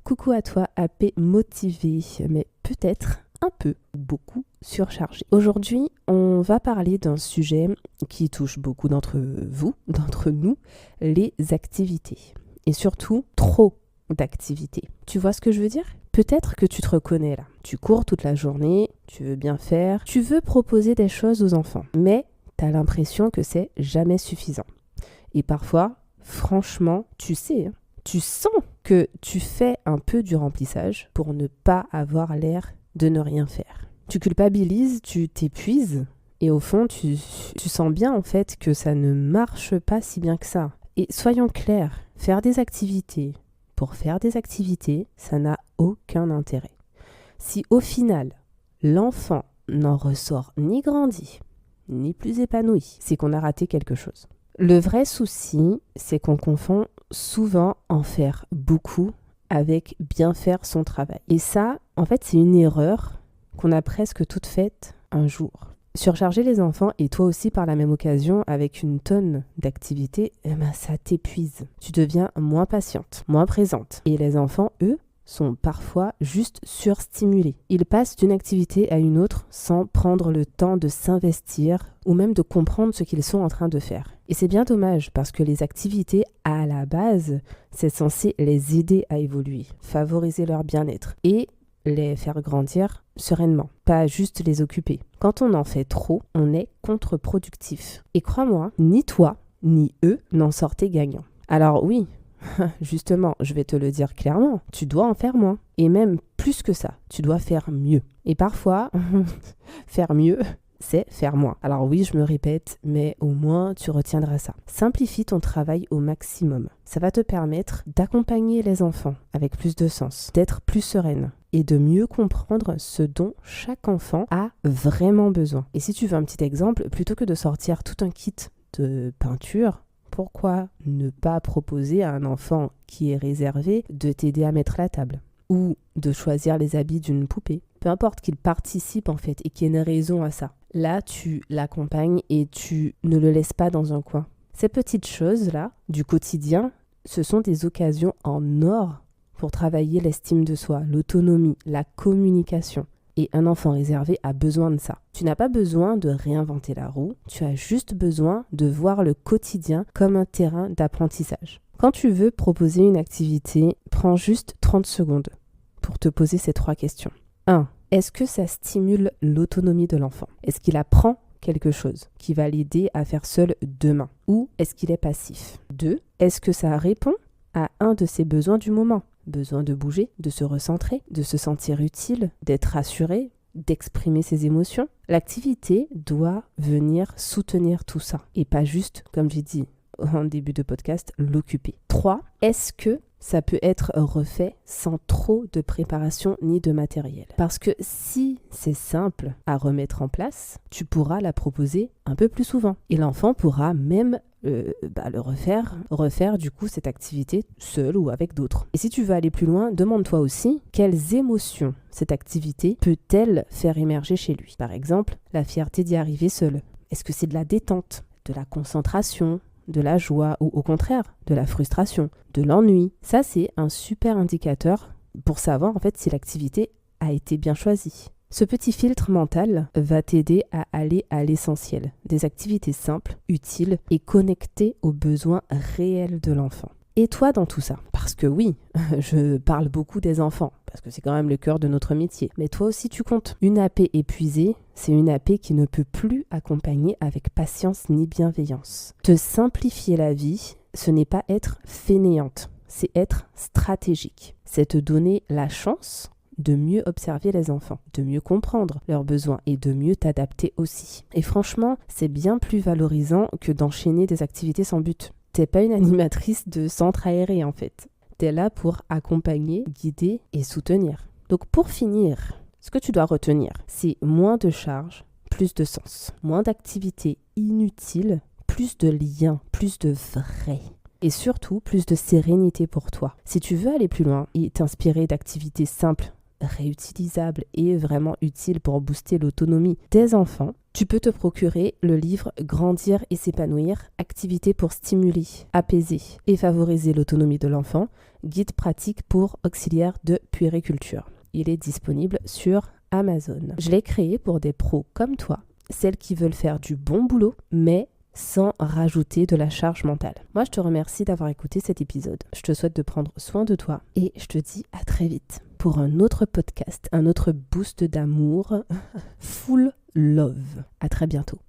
Coucou à toi, AP motivé, mais peut-être un peu, beaucoup surchargé. Aujourd'hui, on va parler d'un sujet qui touche beaucoup d'entre nous, les activités. Et surtout, trop d'activités. Tu vois ce que je veux dire ? Peut-être que tu te reconnais là. Tu cours toute la journée, tu veux bien faire, tu veux proposer des choses aux enfants, mais tu as l'impression que c'est jamais suffisant. Et parfois, franchement, tu sens que tu fais un peu du remplissage pour ne pas avoir l'air de ne rien faire. Tu culpabilises, tu t'épuises et au fond, tu sens bien en fait que ça ne marche pas si bien que ça. Et soyons clairs, faire des activités pour faire des activités, ça n'a aucun intérêt. Si au final, l'enfant n'en ressort ni grandi, ni plus épanoui, c'est qu'on a raté quelque chose. Le vrai souci, c'est qu'on confond souvent en faire beaucoup avec bien faire son travail. Et ça, en fait, c'est une erreur qu'on a presque toute faite un jour. Surcharger les enfants, et toi aussi par la même occasion, avec une tonne d'activités, ça t'épuise. Tu deviens moins patiente, moins présente. Et les enfants, eux, sont parfois juste surstimulés. Ils passent d'une activité à une autre sans prendre le temps de s'investir ou même de comprendre ce qu'ils sont en train de faire. Et c'est bien dommage parce que les activités, à la base, c'est censé les aider à évoluer, favoriser leur bien-être et les faire grandir sereinement, pas juste les occuper. Quand on en fait trop, on est contre-productif. Et crois-moi, ni toi, ni eux n'en sortaient gagnants. Alors oui, justement, je vais te le dire clairement, tu dois en faire moins. Et même plus que ça, tu dois faire mieux. Et parfois, faire mieux, c'est faire moins. Alors oui, je me répète, mais au moins tu retiendras ça. Simplifie ton travail au maximum. Ça va te permettre d'accompagner les enfants avec plus de sens, d'être plus sereine et de mieux comprendre ce dont chaque enfant a vraiment besoin. Et si tu veux un petit exemple, plutôt que de sortir tout un kit de peinture, pourquoi ne pas proposer à un enfant qui est réservé de t'aider à mettre la table ou de choisir les habits d'une poupée? Peu importe qu'il participe en fait et qu'il y ait une raison à ça. Là, tu l'accompagnes et tu ne le laisses pas dans un coin. Ces petites choses-là, du quotidien, ce sont des occasions en or pour travailler l'estime de soi, l'autonomie, la communication. Et un enfant réservé a besoin de ça. Tu n'as pas besoin de réinventer la roue, tu as juste besoin de voir le quotidien comme un terrain d'apprentissage. Quand tu veux proposer une activité, prends juste 30 secondes pour te poser ces 3 questions. 1. Est-ce que ça stimule l'autonomie de l'enfant ? Est-ce qu'il apprend quelque chose qui va l'aider à faire seul demain ? Ou est-ce qu'il est passif ? 2. Est-ce que ça répond à un de ses besoins du moment ? Besoin de bouger, de se recentrer, de se sentir utile, d'être rassuré, d'exprimer ses émotions. L'activité doit venir soutenir tout ça et pas juste, comme j'ai dit en début de podcast, l'occuper. 3. Est-ce que ça peut être refait sans trop de préparation ni de matériel? Parce que si c'est simple à remettre en place, tu pourras la proposer un peu plus souvent. Et l'enfant pourra même le refaire du coup cette activité seul ou avec d'autres. Et si tu veux aller plus loin, demande-toi aussi quelles émotions cette activité peut-elle faire émerger chez lui. Par exemple, la fierté d'y arriver seul. Est-ce que c'est de la détente, de la concentration, de la joie ou au contraire de la frustration, de l'ennui? Ça, c'est un super indicateur pour savoir en fait si l'activité a été bien choisie. Ce petit filtre mental va t'aider à aller à l'essentiel, des activités simples, utiles et connectées aux besoins réels de l'enfant. Et toi dans tout ça? Parce que oui, je parle beaucoup des enfants, parce que c'est quand même le cœur de notre métier. Mais toi aussi tu comptes. Une AP épuisée, c'est une AP qui ne peut plus accompagner avec patience ni bienveillance. Te simplifier la vie, ce n'est pas être fainéante, c'est être stratégique. C'est te donner la chance de mieux observer les enfants, de mieux comprendre leurs besoins et de mieux t'adapter aussi. Et franchement, c'est bien plus valorisant que d'enchaîner des activités sans but. T'es pas une animatrice de centre aéré en fait. T'es là pour accompagner, guider et soutenir. Donc pour finir, ce que tu dois retenir, c'est moins de charges, plus de sens. Moins d'activités inutiles, plus de liens, plus de vrai. Et surtout, plus de sérénité pour toi. Si tu veux aller plus loin et t'inspirer d'activités simples réutilisable et vraiment utile pour booster l'autonomie des enfants, tu peux te procurer le livre Grandir et s'épanouir, activités pour stimuler, apaiser et favoriser l'autonomie de l'enfant, guide pratique pour auxiliaires de puériculture. Il est disponible sur Amazon. Je l'ai créé pour des pros comme toi, celles qui veulent faire du bon boulot, mais sans rajouter de la charge mentale. Moi, je te remercie d'avoir écouté cet épisode. Je te souhaite de prendre soin de toi et je te dis à très vite pour un autre podcast, un autre boost d'amour, full love. À très bientôt.